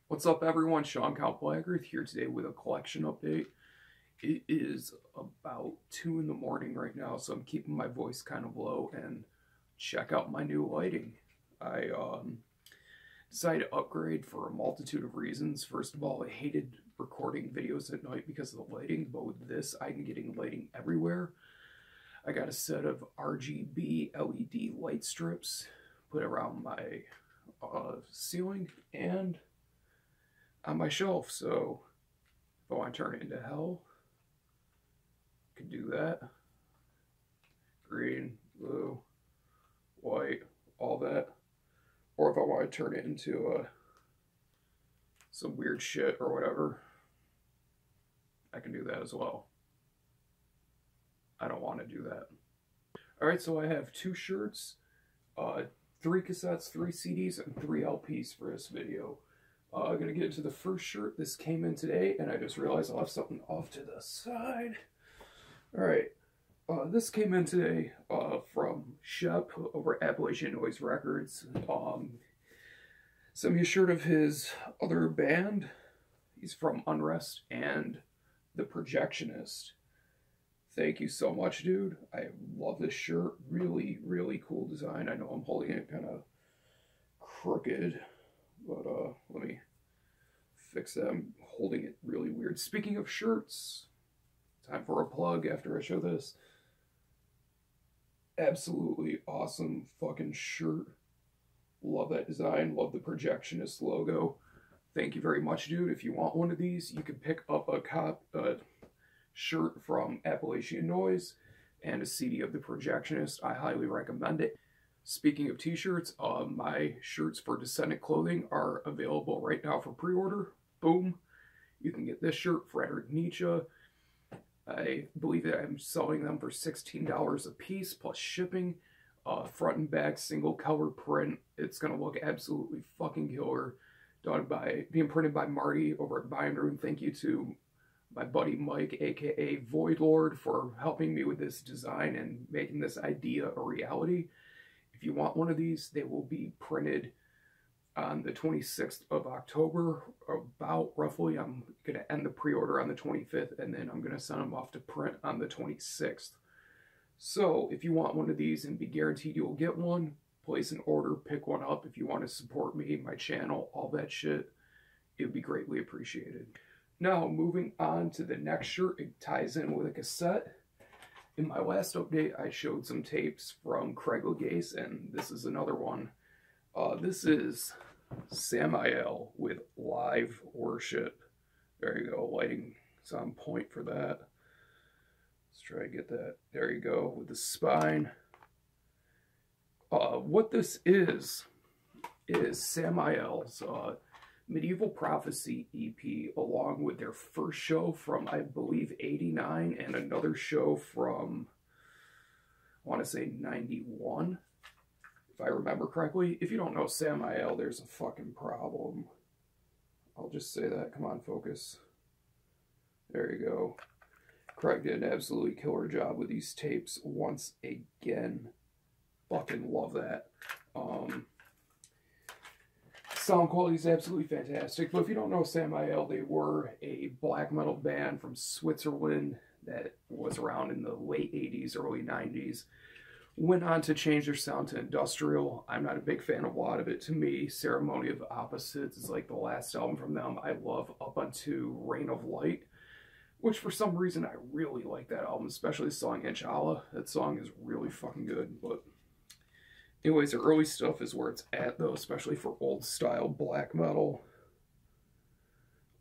What's up, everyone? Sean Count Blackearth here today with a collection update. It is about 2 in the morning right now, so I'm keeping my voice kind of low, and check out my new lighting. I decided to upgrade for a multitude of reasons. First of all, I hated recording videos at night because of the lighting, but with this, I'm getting lighting everywhere. I got a set of RGB LED light strips put around my ceiling and on my shelf, so if I want to turn it into hell, I can do that. Green, blue, white, all that. Or if I want to turn it into some weird shit or whatever, I can do that as well. I don't want to do that. Alright, so I have 2 shirts, 3 cassettes, 3 CDs, and 3 LPs for this video. I'm going to get into the first shirt. This came in today, and I just realized I left something off to the side. Alright, this came in today from Shep over at Appalachian Noise Records. Sent me a shirt of his other band. He's from Unrest and The Projectionist. Thank you so much, dude. I love this shirt. Really, really cool design. I know I'm holding it kind of crooked, but let me fix that. I'm holding it really weird. Speaking of shirts, time for a plug after I show this. Absolutely awesome fucking shirt. Love that design. Love the Projectionist logo. Thank you very much, dude. If you want one of these, you can pick up a shirt from Appalachian Noise and a CD of the Projectionist. I highly recommend it. Speaking of t-shirts, my shirts for Descendant Clothing are available right now for pre-order. Boom. You can get this shirt, Frederick Nietzsche. I believe that I'm selling them for $16 a piece plus shipping. Front and back single color print. It's gonna look absolutely fucking killer. Being printed by Marty over at Binder, and thank you to my buddy Mike, aka Void Lord, for helping me with this design and making this idea a reality. If you want one of these, they will be printed on the 26th of October, about roughly. I'm going to end the pre-order on the 25th, and then I'm going to send them off to print on the 26th. So, if you want one of these and be guaranteed you'll get one, place an order, pick one up. If you want to support me, my channel, all that shit, it would be greatly appreciated. Now, moving on to the next shirt, it ties in with a cassette. In my last update, I showed some tapes from Cradle of Filth, and this is another one. This is Samael with Live Worship. There you go, lighting is on point for that. Let's try to get that. There you go, with the spine. What this is Samael's Medieval Prophecy EP, along with their first show from, I believe, 89, and another show from, I want to say, 91, if I remember correctly. If you don't know Samael, there's a fucking problem. I'll just say that. Come on, focus. There you go. Craig did an absolutely killer job with these tapes once again. Fucking love that. Sound quality is absolutely fantastic, but if you don't know Samael, they were a black metal band from Switzerland that was around in the late 80s, early 90s. Went on to change their sound to industrial. I'm not a big fan of a lot of it. To me, Ceremony of Opposites is like the last album from them. I love up unto Reign of Light, which for some reason I really like that album, especially the song Inshallah. That song is really fucking good, but anyways, the early stuff is where it's at, though, especially for old-style black metal.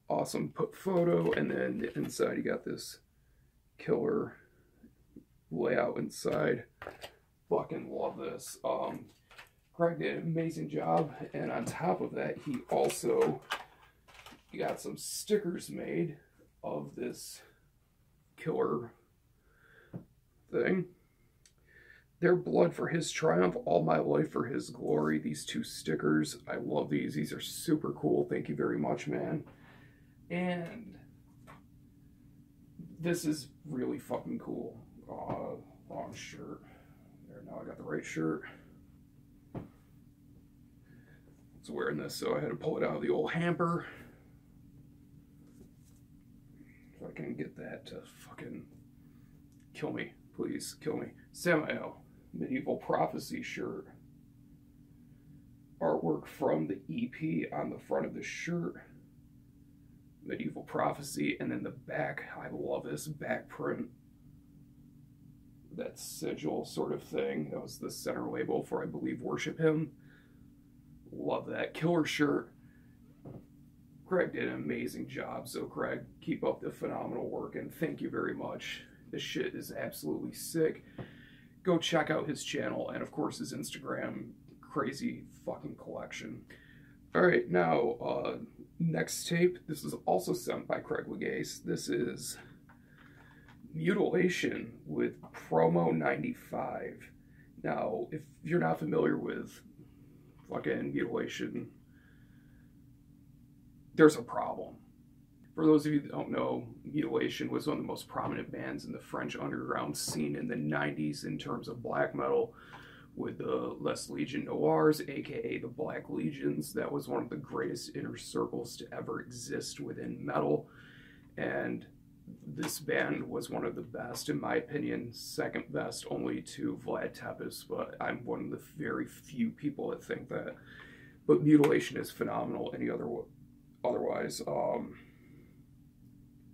Awesome photo, and then inside you got this killer layout inside. Fucking love this. Craig did an amazing job, and on top of that, he also got some stickers made of this killer thing. Their blood for his triumph, all my life for his glory. These 2 stickers, I love these. These are super cool. Thank you very much, man. And this is really fucking cool. Wrong shirt. There, now I got the right shirt. was wearing this, so I had to pull it out of the old hamper. If I can get that to fucking kill me, please kill me. Samael, Medieval Prophecy shirt. Artwork from the EP on the front of the shirt. Medieval Prophecy, and then the back. I love this back print. That sigil sort of thing. That was the center label for, I believe, Worship Him. Love that. Killer shirt. Craig did an amazing job, so Craig, keep up the phenomenal work, and thank you very much. This shit is absolutely sick. Go check out his channel, and of course his Instagram. Crazy fucking collection. Alright, now, next tape. This is also sent by Craig Legase. This is Mutilation with Promo 95. Now, if you're not familiar with fucking Mutilation, there's a problem. For those of you that don't know, Mutilation was one of the most prominent bands in the French underground scene in the 90s in terms of black metal, with the Les Legion Noirs, aka the Black Legions. That was one of the greatest inner circles to ever exist within metal, and this band was one of the best, in my opinion, second best only to Vlad Tepes, but I'm one of the very few people that think that. But Mutilation is phenomenal otherwise.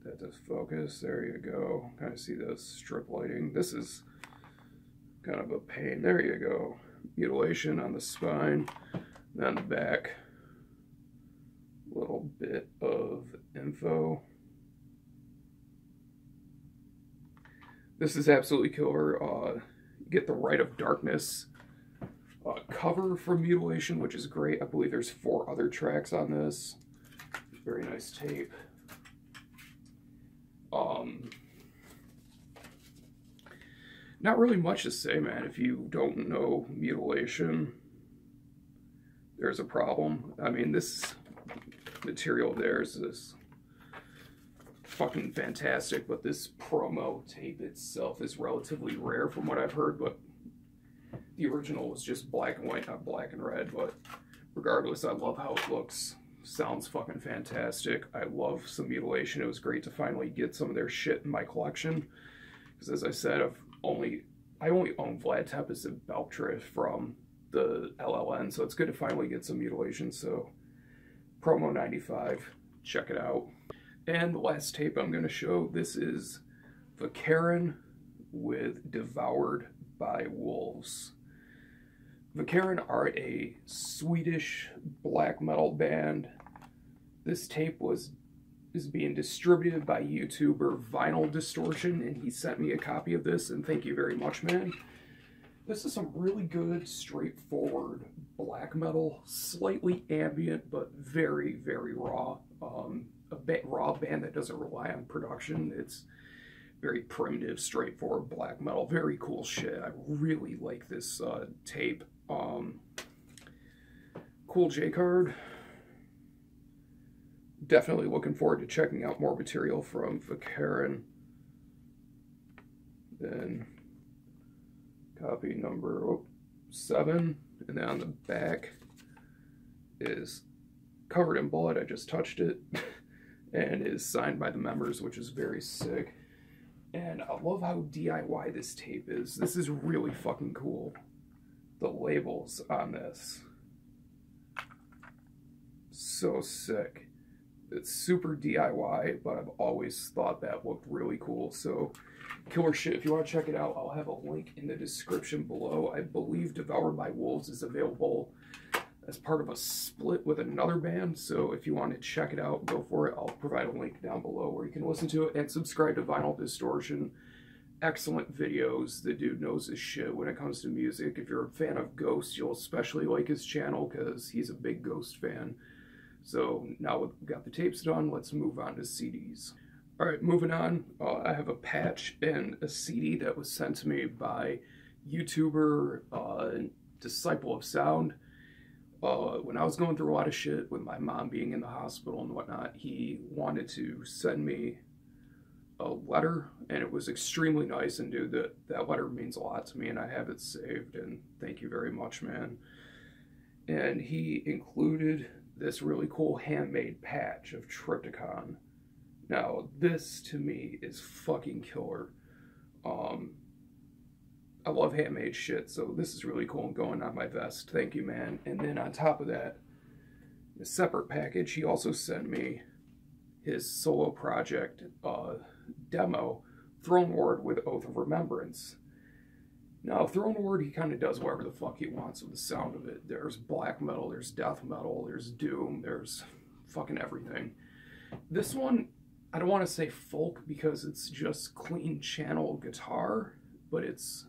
That does focus, there you go. Kind of see the strip lighting. This is kind of a pain. There you go. Mutilation on the spine, then on the back. Little bit of info. This is absolutely killer. Get the Rite of Darkness cover from Mutilation, which is great. I believe there's 4 other tracks on this. Very nice tape. Not really much to say, man. If you don't know Mutilation, there's a problem. I mean, this material there is this fucking fantastic, but this promo tape itself is relatively rare from what I've heard, but the original was just black and white, not black and red, but regardless, I love how it looks. Sounds fucking fantastic. I love some Mutilation. It was great to finally get some of their shit in my collection, because as I said, I only own Vlad Tepes and Beltra from the LLN, so it's good to finally get some Mutilation. So Promo 95, check it out. And the last tape I'm going to show, this is Vakaran with Devoured by Wolves. Vakaran are a Swedish black metal band. This tape is being distributed by YouTuber Vinyl Distortion, and he sent me a copy of this, and thank you very much, man. This is some really good, straightforward black metal, slightly ambient, but very, very raw. A raw band that doesn't rely on production. It's very primitive, straightforward black metal. Very cool shit. I really like this tape. Cool J-card. Definitely looking forward to checking out more material from Vakaran. Then copy number 7, and then on the back is covered in blood. I just touched it. And is signed by the members, which is very sick. And I love how DIY this tape is. This is really fucking cool. The labels on this. So sick. It's super DIY, but I've always thought that looked really cool. So, killer shit. If you want to check it out, I'll have a link in the description below. I believe Devoured by Wolves is available as part of a split with another band, so if you want to check it out, go for it. I'll provide a link down below where you can listen to it, and subscribe to Vinyl Distortion. Excellent videos. The dude knows his shit when it comes to music. If you're a fan of Ghost, you'll especially like his channel because he's a big Ghost fan. So now we've got the tapes done, let's move on to CDs. Alright, moving on. I have a patch and a CD that was sent to me by YouTuber Disciple of Sound. When I was going through a lot of shit with my mom being in the hospital and whatnot, he wanted to send me a letter, and it was extremely nice, and dude, that letter means a lot to me, and I have it saved, and thank you very much, man. and he included this really cool handmade patch of Trypticon. Now, this to me is fucking killer. I love handmade shit, so this is really cool and going on my vest. Thank you, man. And then on top of that, in a separate package, he also sent me his solo project demo, Throne Ward with Oath of Remembrance. Now, Throne Ward, he kind of does whatever the fuck he wants with the sound of it. There's black metal, there's death metal, there's doom, there's fucking everything. This one, I don't want to say folk because it's just clean channel guitar, but it's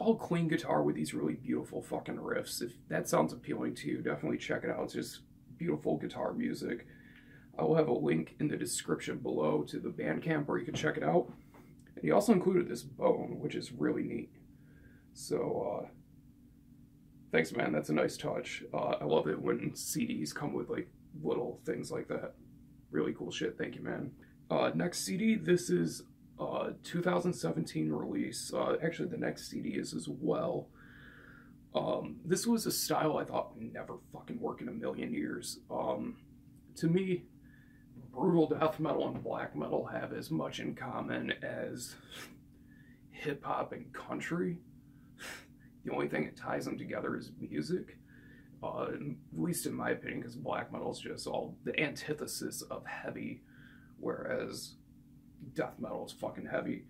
all clean guitar with these really beautiful fucking riffs. If that sounds appealing to you, definitely check it out. It's just beautiful guitar music. I will have a link in the description below to the Bandcamp where you can check it out. And he also included this bone, which is really neat. So, thanks, man. That's a nice touch. I love it when CDs come with, like, little things like that. Really cool shit. Thank you, man. Next CD, this is 2017 release. Actually, the next CD is as well. This was a style I thought would never fucking work in a million years. To me, brutal death metal and black metal have as much in common as hip-hop and country. The only thing that ties them together is music. At least in my opinion, because black metal is just all the antithesis of heavy, whereas death metal is fucking heavy.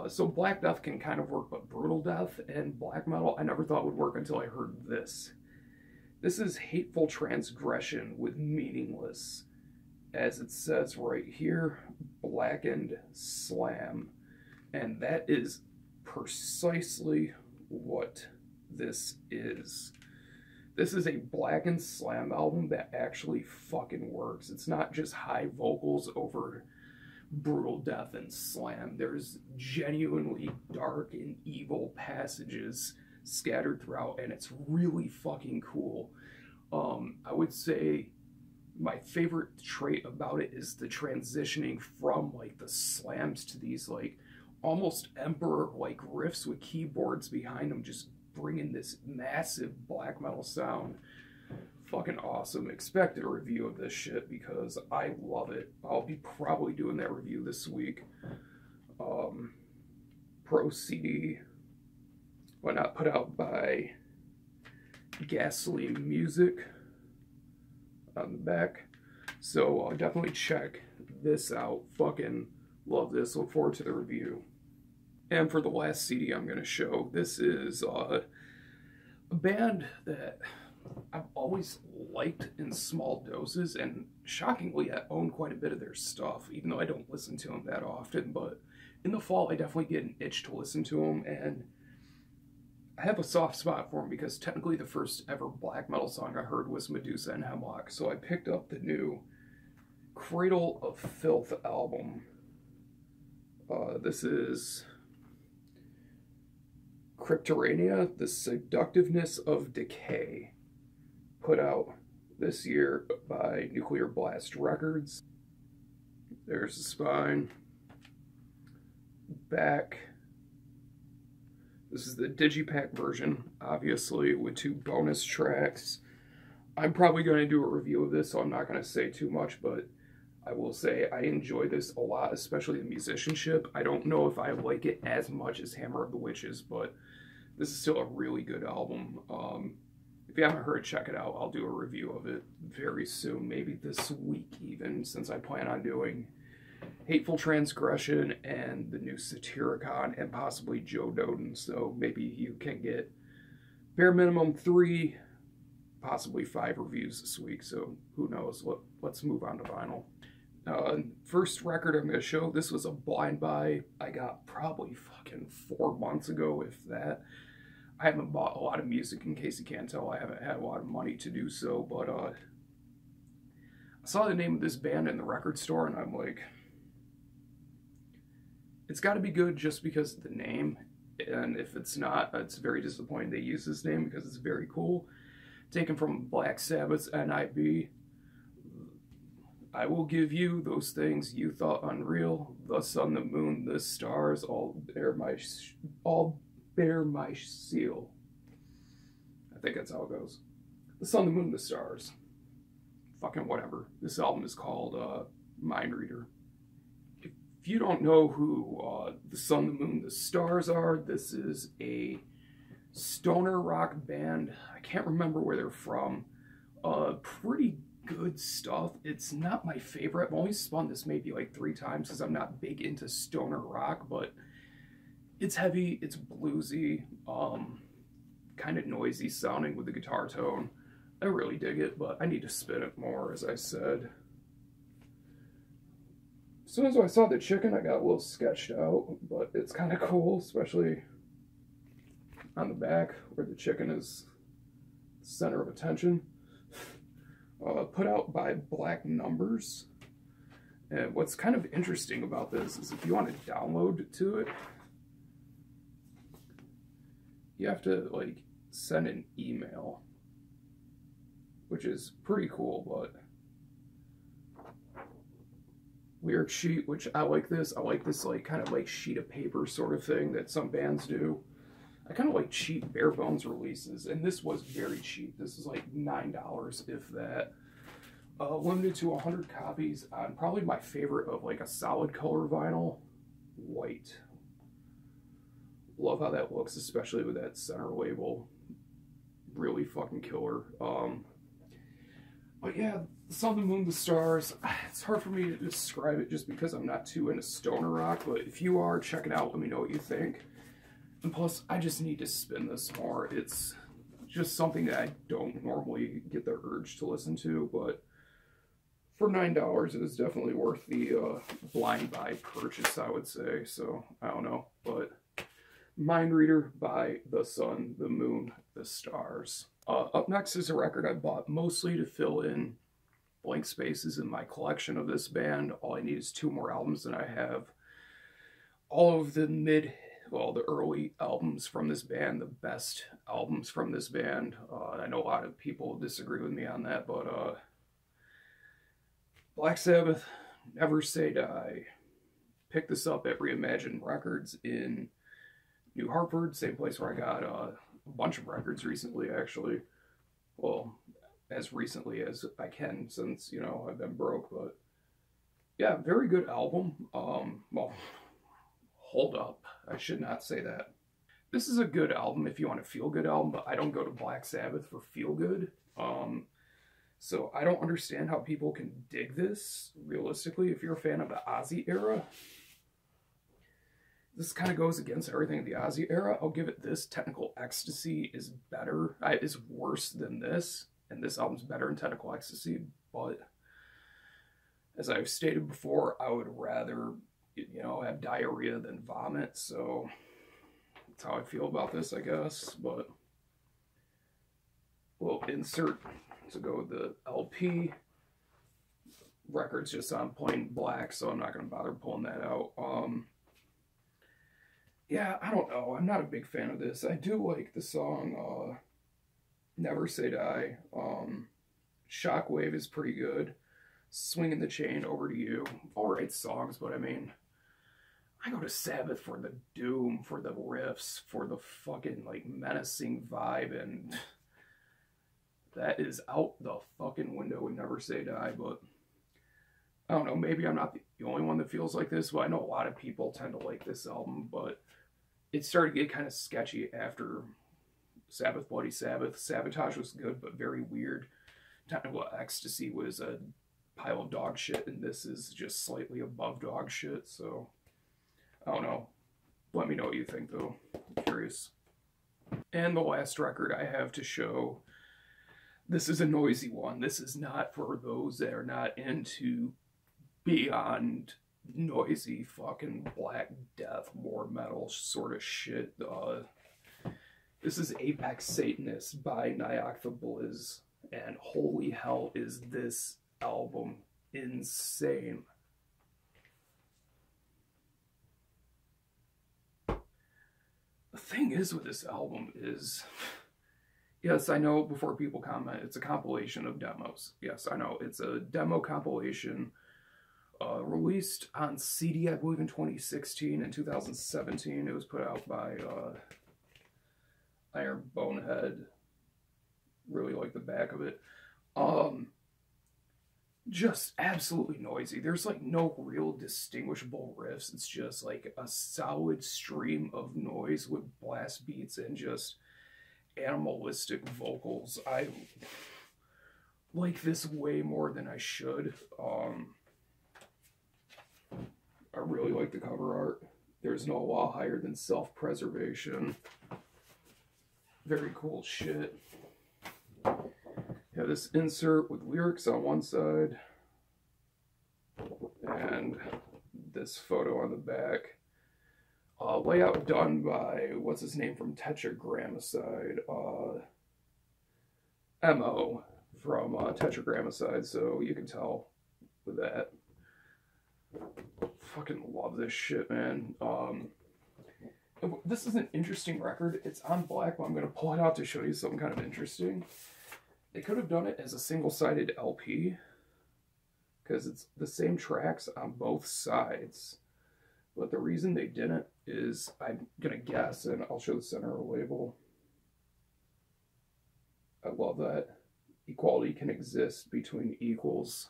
So black death can kind of work, but brutal death and black metal I never thought would work until I heard this. This is hateful transgression with meaningless. As it says right here, blackened slam. And that is precisely what this is. This is a blackened slam album that actually fucking works. It's not just high vocals over brutal death and slam. There's genuinely dark and evil passages scattered throughout, and it's really fucking cool. I would say my favorite trait about it is the transitioning from like the slams to these like almost emperor-like riffs with keyboards behind them, just bringing this massive black metal sound. Fucking awesome. Expect a review of this shit because I love it. I'll be probably doing that review this week. Pro CD, why not, put out by Gasoline Music on the back. So definitely check this out. Fucking love this. Look forward to the review. And for the last CD I'm going to show, this is a band that I've always liked in small doses, and shockingly I own quite a bit of their stuff, even though I don't listen to them that often. But in the fall I definitely get an itch to listen to them, and I have a soft spot for them because technically the first ever black metal song I heard was Medusa and Hemlock, so I picked up the new Cradle of Filth album. This is Cryptorania, The Seductiveness of Decay, put out this year by Nuclear Blast Records. There's the spine, back. This is the digipack version, obviously, with 2 bonus tracks. I'm probably going to do a review of this, so I'm not going to say too much, but I will say I enjoy this a lot, especially the musicianship. I don't know if I like it as much as Hammer of the Witches, but this is still a really good album. If you haven't heard, check it out. I'll do a review of it very soon, maybe this week even, since I plan on doing Hateful Transgression and the new Satyricon and possibly Joe Doden. So maybe you can get bare minimum 3, possibly 5 reviews this week. So who knows? Let's move on to vinyl. First record I'm going to show, this was a blind buy I got probably fucking 4 months ago, if that. I haven't bought a lot of music, in case you can't tell. I haven't had a lot of money to do so, but I saw the name of this band in the record store, and I'm like, it's got to be good just because of the name, and if it's not, it's very disappointing they use this name because it's very cool. Taken from Black Sabbath's NIB. I will give you those things you thought unreal, the sun, the moon, the stars, all bear my seal. I think that's how it goes. The Sun, the Moon, the Stars. Fucking whatever. This album is called Mind Reader. If you don't know who the Sun, the Moon, the Stars are, this is a stoner rock band. I can't remember where they're from. Pretty good stuff. It's not my favorite. I've only spun this maybe like 3 times because I'm not big into stoner rock, but it's heavy, it's bluesy, kind of noisy sounding with the guitar tone. I really dig it, but I need to spin it more, as I said. As soon as I saw the chicken, I got a little sketched out, but it's kind of cool, especially on the back where the chicken is the center of attention. Put out by Black Numbers. And what's kind of interesting about this is if you want to download to it, you have to like send an email, which is pretty cool, but lyric sheet, which I like this. I like this like kind of like sheet of paper sort of thing that some bands do. I kind of like cheap bare bones releases, and this was very cheap. This is like $9, if that. Limited to 100 copies on probably my favorite of like a solid color vinyl, white. Love how that looks, especially with that center label. Really fucking killer. But yeah, the Sun, the Moon, the Stars. It's hard for me to describe it just because I'm not too into stoner rock, but if you are, check it out. Let me know what you think. And plus, I just need to spin this more. It's just something that I don't normally get the urge to listen to, but for $9, it is definitely worth the blind buy purchase, I would say. So, I don't know. But Mind Reader by the Sun, the Moon, the Stars. Up next is a record I bought mostly to fill in blank spaces in my collection of this band. All I need is 2 more albums, and I have all of the the early albums from this band, the best albums from this band. I know a lot of people disagree with me on that, but Black Sabbath, Never Say Die. Picked this up at Reimagined Records in New Hartford, same place where I got a bunch of records recently, actually. Well, as recently as I can, since, you know, I've been broke, but yeah, very good album. Well, hold up. I should not say that. This is a good album if you want a feel-good album, but I don't go to Black Sabbath for feel-good. So I don't understand how people can dig this, realistically, if you're a fan of the Ozzy era. This kind of goes against everything in the Ozzy era. I'll give it this. Technical Ecstasy is better, is worse than this, and this album's better in Technical Ecstasy, but as I've stated before, I would rather, you know, have diarrhea than vomit, so that's how I feel about this, I guess. But we'll insert to go with the LP. Record's just on plain black, so I'm not going to bother pulling that out. Yeah, I don't know. I'm not a big fan of this. I do like the song Never Say Die. Shockwave is pretty good. Swinging the Chain, Over to You. Alright songs, but I mean, I go to Sabbath for the doom, for the riffs, for the fucking, like, menacing vibe, and that is out the fucking window with Never Say Die, but I don't know, maybe I'm not the only one that feels like this, but I know a lot of people tend to like this album, but it started to get kind of sketchy after Sabbath, Bloody Sabbath. Sabotage was good, but very weird. Technical Ecstasy was a pile of dog shit, and this is just slightly above dog shit, so I don't know. Let me know what you think, though. I'm curious. And the last record I have to show, this is a noisy one. This is not for those that are not into beyond noisy fucking Black Death, war metal sort of shit. This is Apex Satanist by Nioxin Beulah, and holy hell is this album insane. The thing is with this album is, yes, I know before people comment, it's a compilation of demos. Yes, I know, it's a demo compilation released on CD, I believe, in 2016 and 2017. It was put out by Iron Bonehead. Really like the back of it. Just absolutely noisy. There's like no real distinguishable riffs. It's just like a solid stream of noise with blast beats and just animalistic vocals. I like this way more than I should. I really like the cover art. There's no law higher than self-preservation. Very cool shit. Yeah, this insert with lyrics on one side and this photo on the back. Layout done by, what's his name from Tetragrammaticide? MO from Tetragrammaticide, so you can tell with that. Fucking love this shit, man. This is an interesting record. It's on black, but I'm going to pull it out to show you something kind of interesting. They could have done it as a single-sided LP, because it's the same tracks on both sides. But the reason they didn't is, I'm going to guess, and I'll show the center of the label. I love that. Equality can exist between equals.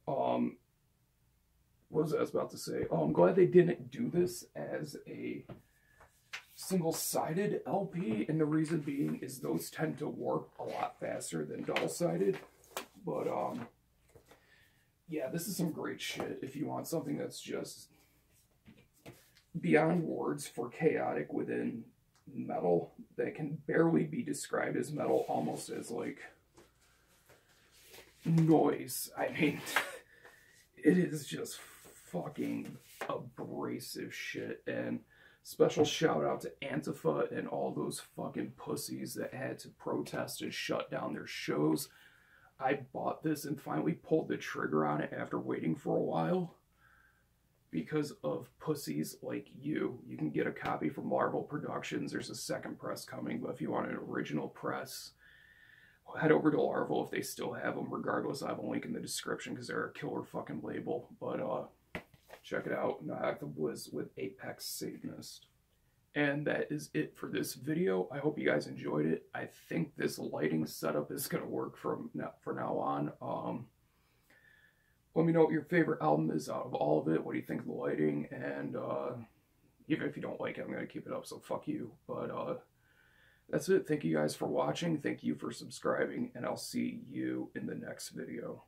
What was I about to say? Oh, I'm glad they didn't do this as a single-sided LP, and the reason being is those tend to warp a lot faster than double-sided. But yeah, this is some great shit if you want something that's just beyond words for chaotic within metal that can barely be described as metal, almost as like noise. I mean, it is just fucking abrasive shit. And special shout out to Antifa and all those fucking pussies that had to protest and shut down their shows. I bought this and finally pulled the trigger on it after waiting for a while because of pussies like you. You can get a copy from Marvel Productions. There's a second press coming, but if you want an original press, head over to Larval if they still have them. Regardless, I have a link in the description because they're a killer fucking label. But check it out. Nioxin Beulah with Apex Satanist. And that is it for this video. I hope you guys enjoyed it. I think this lighting setup is going to work from now on. Let me know what your favorite album is out of all of it. What do you think of the lighting? And even if you don't like it, I'm going to keep it up, so fuck you. But that's it. Thank you guys for watching. Thank you for subscribing, and I'll see you in the next video.